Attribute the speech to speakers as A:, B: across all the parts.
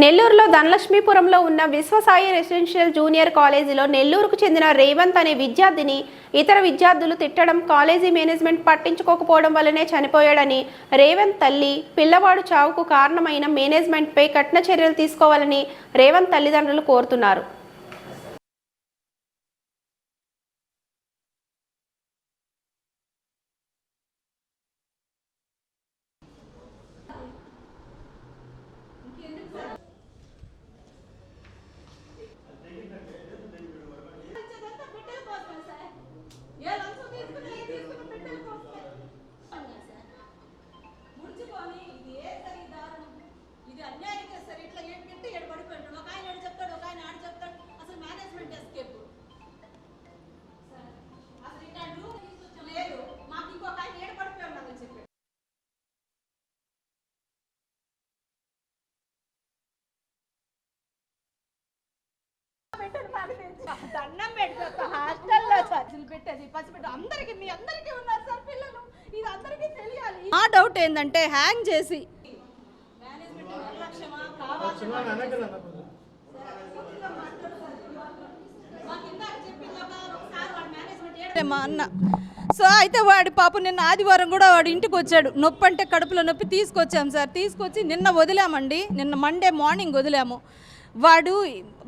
A: నెల్లూరులో ధనలక్ష్మీపురంలో ఉన్న Viswasai residential junior కాలేజీలో నెల్లూరుకు చెందిన రేవంత్ అనే విద్యార్థిని ఇతర విద్యార్థులు తిట్టడం, కాలేజీ మేనేజ్మెంట్ పట్టించుకోకపోవడం వల్లనే చనిపోయాడని రేవంత్ తల్లి, పిల్లవాడు చావుకు కారణమైన మేనేజ్మెంట్పై కఠిన చర్యలు తీసుకోవాలని రేవంత్ తల్లిదండ్రులు కోరుతున్నారు.
B: దండం పెట్టుకో హాస్టల్లో చర్చలు పెట్టేది పసిపెట్టు అందరికి మీ అందరికీ ఉన్నారు సార్ పిల్లలు, ఇది అందరికీ తెలియాలి. మా డౌట్ ఏంటంటే హ్యాంగ్ చేసి మేనేజ్మెంట్ నిర్లక్ష్యమా మా అన్న సో అయితే వాడి పాప నిన్న ఆదివారం కూడా వాడు ఇంటికి వచ్చాడు. నొప్పి అంటే కడుపులో నొప్పి తీసుకొచ్చాం సార్. తీసుకొచ్చి నిన్న వదిలామండి, నిన్న మండే మార్నింగ్ వదిలాము. వాడు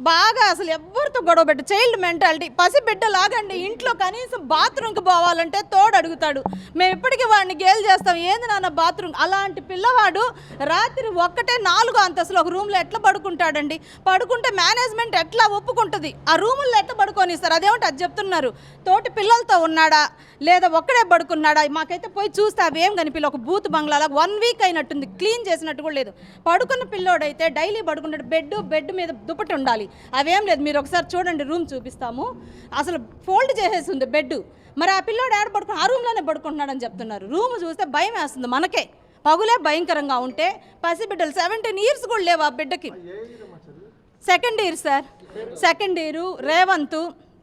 B: బాగా అసలు ఎవరితో గొడవ పెట్టు, చైల్డ్ మెంటాలిటీ, పసిబిడ్డ లాగండి. ఇంట్లో కనీసం బాత్రూమ్కి పోవాలంటే తోడు అడుగుతాడు. మేము ఇప్పటికీ వాడిని గేలు చేస్తాం, ఏంది నాన్న బాత్రూమ్. అలాంటి పిల్లవాడు రాత్రి 1-4 అంతస్తులో ఒక రూమ్లో ఎట్లా పడుకుంటాడండి? పడుకుంటే మేనేజ్మెంట్ ఎట్లా ఒప్పుకుంటుంది? ఆ రూముల్లో ఎట్లా పడుకొనిస్తారు? అదేమంటే అది చెప్తున్నారు. తోటి పిల్లలతో ఉన్నాడా లేదా ఒక్కడే పడుకున్నాడా? మాకైతే పోయి చూస్తే అవేం కనిపిల్ల. ఒక బూత్ బంగ్లాలా 1 వీక్ అయినట్టుంది, క్లీన్ చేసినట్టు కూడా లేదు. పడుకున్న పిల్లోడైతే డైలీ పడుకుంటాడు, బెడ్ మీద దుప్పటి ఉండాలి, అవేం లేదు. మీరు ఒకసారి చూడండి, రూమ్ చూపిస్తాము, అసలు ఫోల్డ్ చేసేసి ఉంది బెడ్. మరి ఆ పిల్లోడు ఏడ పడుకుని ఆ రూమ్లోనే పడుకుంటున్నాడని చెప్తున్నారు. రూమ్ చూస్తే భయం వేస్తుంది మనకే. పగులే భయంకరంగా ఉంటే పసిబిడ్డలు 17 years కూడా లేవు ఆ బిడ్డకి. Second year sir, second year. Revanth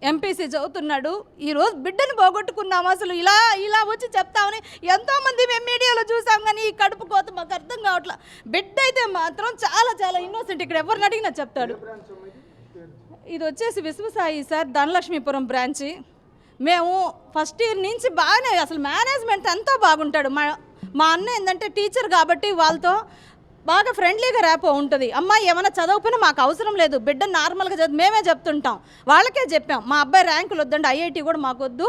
B: MPC చదువుతున్నాడు. ఈరోజు బిడ్డను పోగొట్టుకున్నాము. అసలు ఇలా వచ్చి చెప్తామని ఎంతోమంది మేము మీడియాలో చూసాం, కానీ ఈ కడుపు కోత మాకు అర్థం కావట్లా. బిడ్డ అయితే మాత్రం చాలా చాలా ఇన్నోసెంట్. ఇక్కడ ఎవరిని అడిగినా చెప్తాడు. ఇది వచ్చేసి విశ్వసాయి సార్, ధనలక్ష్మీపురం బ్రాంచి. మేము ఫస్ట్ ఇయర్ నుంచి బాగానే, అసలు మేనేజ్మెంట్ ఎంతో బాగుంటాడు. మా అన్న ఏంటంటే టీచర్ కాబట్టి వాళ్ళతో బాగా ఫ్రెండ్లీగా ర్యాపో ఉంటుంది. అమ్మాయి ఏమైనా చదవకపోయినా మాకు అవసరం లేదు, బిడ్డ నార్మల్గా చదువు మేమే చెప్తుంటాం. వాళ్ళకే చెప్పాం, మా అబ్బాయి ర్యాంకులు వద్దండి, ఐఐటీ కూడా మాకు వద్దు,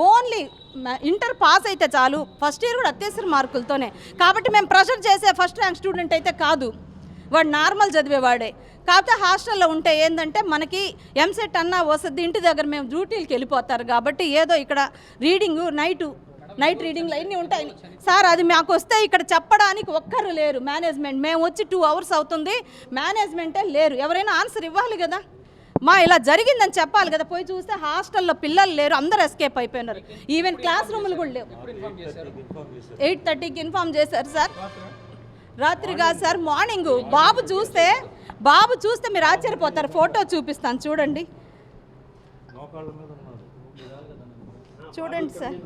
B: ఓన్లీ ఇంటర్ పాస్ అయితే చాలు. ఫస్ట్ ఇయర్ కూడా అత్యవసర మార్కులతోనే. కాబట్టి మేము ప్రెషర్ చేసే ఫస్ట్ ర్యాంక్ స్టూడెంట్ అయితే కాదు, వాడు నార్మల్ చదివేవాడే. కాకపోతే హాస్టల్లో ఉంటే ఏంటంటే మనకి ఎంసెట్ అన్నా వస్తుంది, ఇంటి దగ్గర మేము డ్యూటీలకి వెళ్ళిపోతారు కాబట్టి ఏదో ఇక్కడ రీడింగు నైట్ రీడింగ్లు అన్నీ ఉంటాయి సార్. అది మాకు వస్తే ఇక్కడ చెప్పడానికి ఒక్కరు లేరు మేనేజ్మెంట్. మేము వచ్చి 2 hours అవుతుంది, మేనేజ్మెంటే లేరు. ఎవరైనా ఆన్సర్ ఇవ్వాలి కదా, ఇలా జరిగిందని చెప్పాలి కదా. పోయి చూస్తే హాస్టల్లో పిల్లలు లేరు, అందరు ఎస్కేప్ అయిపోయినారు. ఈవెన్ క్లాస్ రూములు కూడా లేవు. 8:30కి ఇన్ఫామ్ చేశారు సార్. రాత్రి కాదు సార్, మార్నింగ్. బాబు చూస్తే మీరు ఆశ్చర్యపోతారు. ఫోటో చూపిస్తాను చూడండి సార్.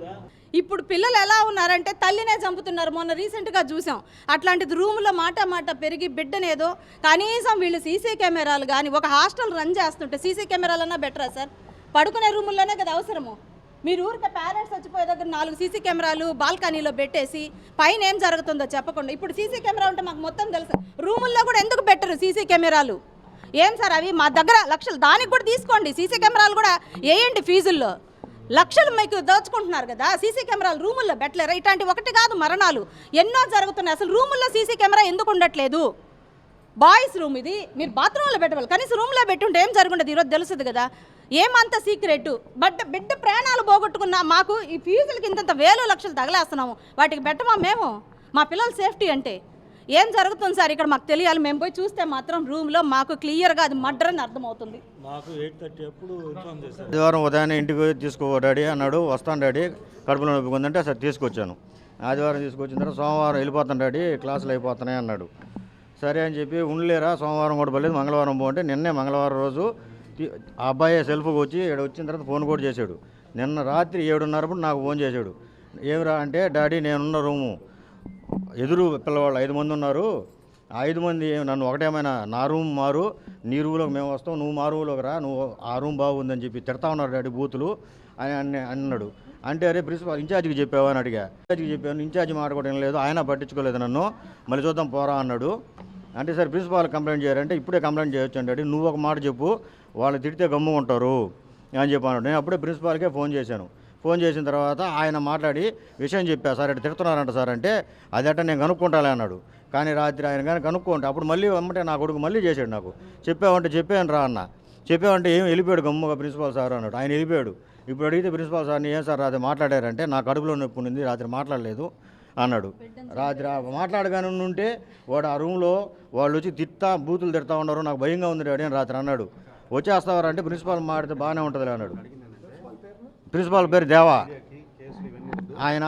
B: ఇప్పుడు పిల్లలు ఎలా ఉన్నారంటే తల్లినే చంపుతున్నారు. మొన్న రీసెంట్గా చూసాం. అట్లాంటిది రూమ్లో మాట పెరిగి బిడ్డనేదో, కనీసం వీళ్ళు సీసీ కెమెరాలు కానీ ఒక హాస్టల్ రన్ చేస్తుంటే సీసీ కెమెరాలన్నా బెటరా సార్? పడుకునే రూముల్లోనే కదా అవసరము. మీరు ఊరికే పేరెంట్స్ వచ్చిపోయే దగ్గర 4 సీసీ కెమెరాలు బాల్కనీలో పెట్టేసి పైన ఏం జరుగుతుందో చెప్పకుండా, ఇప్పుడు సీసీ కెమెరా ఉంటే మాకు మొత్తం తెలుసు. రూముల్లో కూడా ఎందుకు పెట్టరు సీసీ కెమెరాలు? ఏం సార్ అవి? మా దగ్గర లక్షలు, దానికి కూడా తీసుకోండి. సీసీ కెమెరాలు కూడా వేయండి, ఫీజుల్లో లక్షలు మీకు దోచుకుంటున్నారు కదా. సీసీ కెమెరాలు రూముల్లో పెట్టలేరా? ఇట్లాంటి ఒకటి కాదు, మరణాలు ఎన్నో జరుగుతున్నాయి. అసలు రూముల్లో సీసీ కెమెరా ఎందుకు ఉండట్లేదు? బాయ్స్ రూమ్ ఇది, మీరు బాత్రూంలో పెట్టవాలి, కనీసం రూమ్లో పెట్టుంటే ఏం జరుగుండదు ఈరోజు తెలుస్తుంది కదా. ఏమంత సీక్రెట్? బిడ్డ ప్రాణాలు పోగొట్టుకున్నా మాకు ఈ ఫీజులకి ఇంత వేలు లక్షలు తగలేస్తున్నాము, వాటికి పెట్టమా మేము? మా పిల్లల సేఫ్టీ అంటే ఏం జరుగుతుంది సార్ ఇక్కడ మాకు తెలియాలి. మేము పోయి చూస్తే మాత్రం రూమ్లో మాకు క్లియర్గా అది మర్డర్ అని అర్థమవుతుంది.
C: మాకు 8:30 అప్పుడు ఇన్ఫార్మ్ చేశారు. ఆదివారం ఉదయాన్నే ఇంటికి తీసుకో డాడీ అన్నాడు. వస్తాను డాడీ, కడుపులో నొప్పి ఉందంటే సరే తీసుకొచ్చాను. ఆదివారం తీసుకొచ్చిన తర్వాత సోమవారం వెళ్ళిపోతాను డాడీ, క్లాసులు అయిపోతున్నాయి అన్నాడు. సరే అని చెప్పి ఉండలేరా, సోమవారం కూడా పర్లేదు, మంగళవారం పోంటే నిన్నే మంగళవారం రోజు ఆ అబ్బాయి సెల్ఫ్కి వచ్చి ఇక్కడ వచ్చిన తర్వాత ఫోన్ కూడా చేశాడు. నిన్న రాత్రి 7:30 నాకు ఫోన్ చేశాడు. ఏమిరా అంటే, డాడీ నేనున్న రూము ఎదురు పిల్లవాళ్ళు 5 మంది ఉన్నారు, 5 మంది నన్ను ఒకటేమైనా నా రూమ్ మారు, నీ రూమ్లోకి మేము వస్తాం, నువ్వు మా రూమ్లోకి రా, నువ్వు ఆ రూమ్ బాగుందని చెప్పి తిడతా ఉన్నారు డాడీ బూతులు అని అన్నాడు. అంటే అరే ప్రిన్సిపాల్ ఇన్ఛార్జికి చెప్పావా అని అడిగా. ఇన్ఛార్జికి చెప్పాను, ఇన్ఛార్జి మాట కూడా ఏం లేదు, ఆయన పట్టించుకోలేదు నన్ను, మళ్ళీ చూద్దాం పోరా అన్నాడు. అంటే సరే ప్రిన్సిపాల్ కంప్లైంట్ చేయాలంటే ఇప్పుడే కంప్లైంట్ చేయొచ్చు అంటే నువ్వు ఒక మాట చెప్పు, వాళ్ళు తిడితే గమ్ము ఉంటారు అని చెప్పాను. నేను అప్పుడే ప్రిన్సిపాల్కే ఫోన్ చేశాను. ఫోన్ చేసిన తర్వాత ఆయన మాట్లాడి విషయం చెప్పా, సార్ ఇటు తిడుతున్నారంట సార్ అంటే అదట నేను కనుక్కుంటాలే అన్నాడు. కానీ రాత్రి ఆయన కానీ కనుక్కుంటే అప్పుడు మళ్ళీ అమ్మటే నా కొడుకు మళ్ళీ చేశాడు నాకు. చెప్పావంటే చెప్పాను రా అన్న, చెప్పావంటే ఏం వెళ్ళిపోయాడు గమ్ముగా ప్రిన్సిపాల్ సార్ అన్నాడు. ఆయన వెళ్ళిపోయాడు. ఇప్పుడు అడిగితే ప్రిన్సిపాల్ సార్ని ఏం సార్ రాత్రి మాట్లాడారంటే నా కడుపులో నొప్పి ఉంది రాత్రి మాట్లాడలేదు అన్నాడు. రాత్రి మాట్లాడగానే ఉంటే వాడు ఆ రూమ్లో వాళ్ళు వచ్చి బూతులు తిడతా ఉన్నారు, నాకు భయంగా ఉంది డాడీ అని రాత్రి అన్నాడు. వచ్చేస్తావారంటే ప్రిన్సిపాల్ మాట్లాడితే బాగానే ఉంటుంది అన్నాడు. ప్రిన్సిపాల్ పేరు దేవా, ఆయన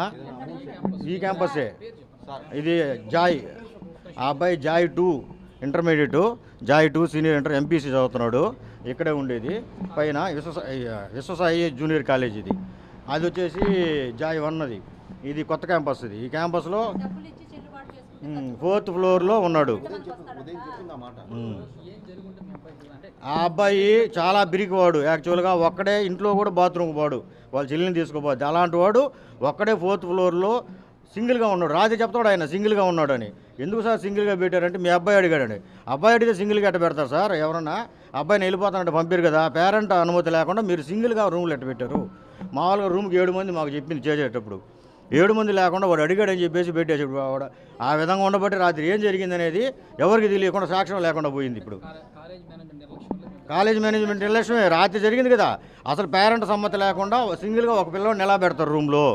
C: ఈ క్యాంపస్సే, ఇది జాయ్, ఆ అబ్బాయి Joy 2 intermediate, Joy 2 senior inter MPC చదువుతున్నాడు. ఇక్కడే ఉండేది పైన విశ్వసాయి జూనియర్ కాలేజ్ ఇది. అది వచ్చేసి జాయ్ 1 అది. ఇది కొత్త క్యాంపస్ ఇది. ఈ క్యాంపస్లో 4th ఫ్లోర్లో ఉన్నాడు. ఆ అబ్బాయి చాలా బిరికివాడు యాక్చువల్గా, ఒక్కడే ఇంట్లో కూడా బాత్రూమ్కి పోడు, వాళ్ళ చెల్లిని తీసుకోపోద్ది. అలాంటి వాడు ఒక్కడే 4th ఫ్లోర్లో సింగిల్గా ఉన్నాడు. రాత్రి చెప్తాడు ఆయన సింగిల్గా ఉన్నాడని. ఎందుకు సార్ సింగిల్గా పెట్టారంటే మీ అబ్బాయి అడిగాడని. అబ్బాయి అడిగితే సింగిల్గా ఎట్ట పెడతారు సార్, ఎవరన్నా అబ్బాయిని వెళ్ళిపోతానంటే పంపారు కదా, పేరెంట్ అనుమతి లేకుండా మీరు సింగిల్గా రూమ్లో ఎట్ట పెట్టారు. మామూలుగా రూమ్కి 7 మంది మాకు చెప్పింది చేసేటప్పుడు, 7 మంది లేకుండా వాడు అడిగాడని చెప్పేసి పెట్టేసాడు. వాడు ఆ విధంగా ఉండబట్టి రాత్రి ఏం జరిగింది అనేది ఎవరికి తెలియకుండా సాక్ష్యం లేకుండా పోయింది. ఇప్పుడు కాలేజ్ మేనేజ్మెంట్ నిర్లక్ష్యమే రాత్రి జరిగింది కదా. అసలు పేరెంట్ సమ్మతి లేకుండా సింగిల్గా ఒక పిల్లవాడిని ఎలా పెడతారు రూమ్లో.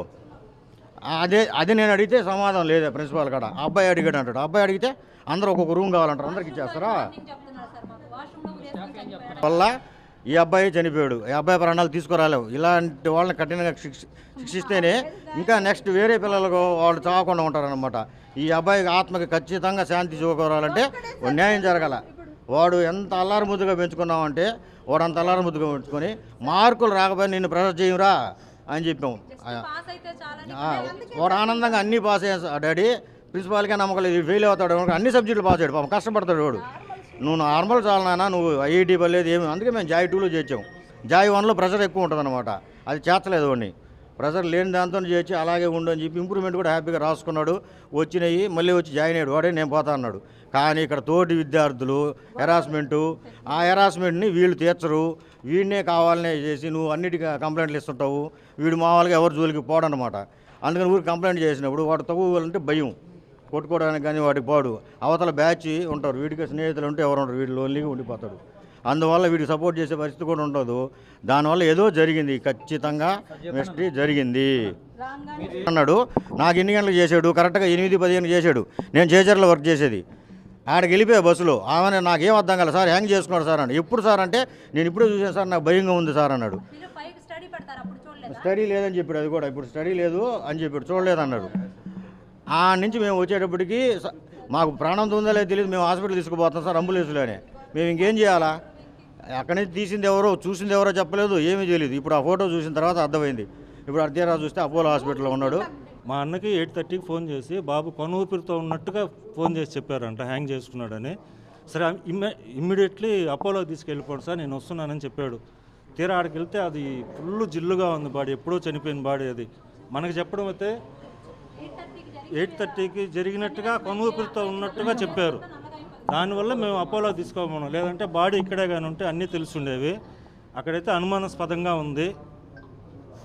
C: అదే నేను అడిగితే సమాధానం లేదా ప్రిన్సిపాల్ కాడ. అబ్బాయి అడిగాడు అంటాడు. అబ్బాయి అడిగితే అందరూ ఒక్కొక్క రూమ్ కావాలంటారు, అందరికి ఇచ్చేస్తారా. వల్ల ఈ అబ్బాయి చనిపోయాడు. ఈ అబ్బాయి ప్రాణాలు తీసుకురాలేవు. ఇలాంటి వాళ్ళని కఠినంగా శిక్షిస్తేనే ఇంకా నెక్స్ట్ వేరే పిల్లలకు వాళ్ళు చావకుండా ఉంటారనమాట. ఈ అబ్బాయికి ఆత్మకి ఖచ్చితంగా శాంతి చూకోవాలంటే న్యాయం జరగాల. వాడు ఎంత అల్లారు ముద్దుగా పెంచుకున్నామంటే వాడు అంత అల్లారు ముద్దుగా పెంచుకొని మార్కులు రాకపోయినా నిన్ను ప్రెషర్ చేయరా అని చెప్పాము. వాడు ఆనందంగా అన్నీ పాస్ అయ్యా డాడీ, ప్రిన్సిపాల్కే నమ్మకం లేదు ఫెయిల్ అవుతాడు, అన్ని సబ్జెక్టులు పాస్ అయ్యాడు, పాపం కష్టపడతాడు వాడు. నువ్వు నార్మల్ చాలా నాన్న, నువ్వు ఐఐటీ పర్లేదు ఏమి. అందుకే మేము జాయ్ 2లో చేర్చాం. జాయ్ 1లో ప్రెషర్ ఎక్కువ ఉంటుంది అనమాట, అది చేర్చలేదు వాడిని. ప్రెషర్ లేని దాంతో చేర్చి అలాగే ఉండు అని చెప్పి ఇంప్రూవ్మెంట్ కూడా హ్యాపీగా రాసుకున్నాడు. వచ్చినాయి మళ్ళీ వచ్చి జాయిన్ అయ్యాడు. వాడే నేను పోతా అన్నాడు. కానీ ఇక్కడ తోటి విద్యార్థులు హెరాస్మెంటు, ఆ హెరాస్మెంట్ని వీళ్ళు తీర్చరు, వీడినే కావాలనే చేసి నువ్వు అన్నిటికీ కంప్లైంట్లు ఇస్తుంటావు. వీడు మామూలుగా ఎవరు జోలికి పోడనమాట. అందుకని ఊరికి కంప్లైంట్ చేసినప్పుడు వాడు తగ్గువాలంటే భయం, కొట్టుకోవడానికి కానీ వాడికి పోడు. అవతల బ్యాచ్ ఉంటారు, వీడికి స్నేహితులు ఉంటే ఎవరు ఉంటారు, వీడు లోన్లీగా ఉండిపోతాడు. అందువల్ల వీడికి సపోర్ట్ చేసే పరిస్థితి కూడా ఉండదు. దానివల్ల ఏదో జరిగింది, ఖచ్చితంగా మిస్టరీ జరిగింది అన్నాడు. నాకు ఎన్ని గంటలకు చేశాడు, కరెక్ట్గా 8:15 చేశాడు. నేను చేజర్లో వర్క్ చేసేది. ఆడికి వెళ్ళిపోయా బస్సులో. ఆమె నాకేం అర్థం కాలేదు, సార్ హ్యాంగ్ చేసుకున్నాడు సార్ అన్నాడు. ఎప్పుడు సార్ అంటే నేను ఇప్పుడే చూసాను సార్, నాకు భయంగా ఉంది సార్ అన్నాడు. స్టడీ లేదని చెప్పాడు, అది కూడా ఇప్పుడు స్టడీ లేదు అని చెప్పాడు, చూడలేదు అన్నాడు. ఆ నుంచి మేము వచ్చేటప్పటికి మాకు ప్రాణం ఉందో లేదో తెలియదు, మేము హాస్పిటల్ తీసుకుపోతాం సార్ అంబులెన్స్లోనే. మేము ఇంకేం చేయాలా, అక్కడి నుంచి తీసింది ఎవరో చూసింది ఎవరో చెప్పలేదు, ఏమీ తెలియదు. ఇప్పుడు ఆ ఫోటో చూసిన తర్వాత అర్థమైంది. ఇప్పుడు అర్ధరా చూస్తే అపోలో హాస్పిటల్లో ఉన్నాడు.
D: మా అన్నకి 8:30కి ఫోన్ చేసి బాబు కొన ఊపిరితో ఉన్నట్టుగా ఫోన్ చేసి చెప్పారంట హ్యాంగ్ చేసుకున్నాడని. సరే ఇమ్మీడియట్లీ అపోలోకి తీసుకెళ్ళిపోడు సార్, నేను వస్తున్నానని చెప్పాడు. తీరా ఆడికి వెళ్తే అది ఫుల్ జిల్లుగా ఉంది బాడీ, ఎప్పుడో చనిపోయిన బాడీ. అది మనకి చెప్పడం అయితే 8:30కి జరిగినట్టుగా కొన ఊపిరితో ఉన్నట్టుగా చెప్పారు. దానివల్ల మేము అపోలో తీసుకోమన్నాం, లేదంటే బాడీ ఇక్కడే కానీ ఉంటే అన్నీ తెలుసుండేవి. అక్కడైతే అనుమానాస్పదంగా ఉంది.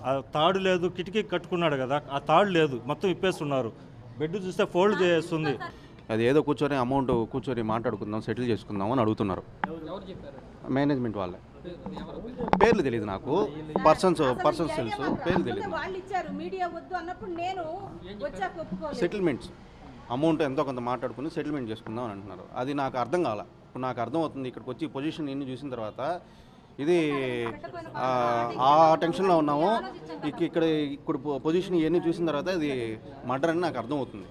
D: ఆ తాడు లేదు, కిటికీకి కట్టుకున్నాడు కదా, ఆ తాడు లేదు, మొత్తం ఇప్పేస్తున్నారు. బెడ్ చూస్తే ఫోల్డ్ చేస్తుంది.
E: అది ఏదో కూర్చొని అమౌంట్ కూర్చొని మాట్లాడుకుందాం, సెటిల్ చేసుకుందాం అని అడుగుతున్నారు. మేనేజ్మెంట్ వాళ్ళే. పేర్లు తెలియదు నాకు, పర్సన్స్ తెలుసు, పేర్లు తెలియదు. సెటిల్మెంట్స్ అమౌంట్ ఎంతో కొంత మాట్లాడుకుని సెటిల్మెంట్ చేసుకుందాం అని అంటున్నారు. అది నాకు అర్థం కాల. ఇప్పుడు నాకు అర్థం అవుతుంది, ఇక్కడికి వచ్చి పొజిషన్ ఎన్ని చూసిన తర్వాత ఇది ఆ టెన్షన్లో ఉన్నాము. ఇక్కడ పొజిషన్ ఇవన్నీ చూసిన తర్వాత ఇది మర్డర్ అని నాకు అర్థం అవుతుంది.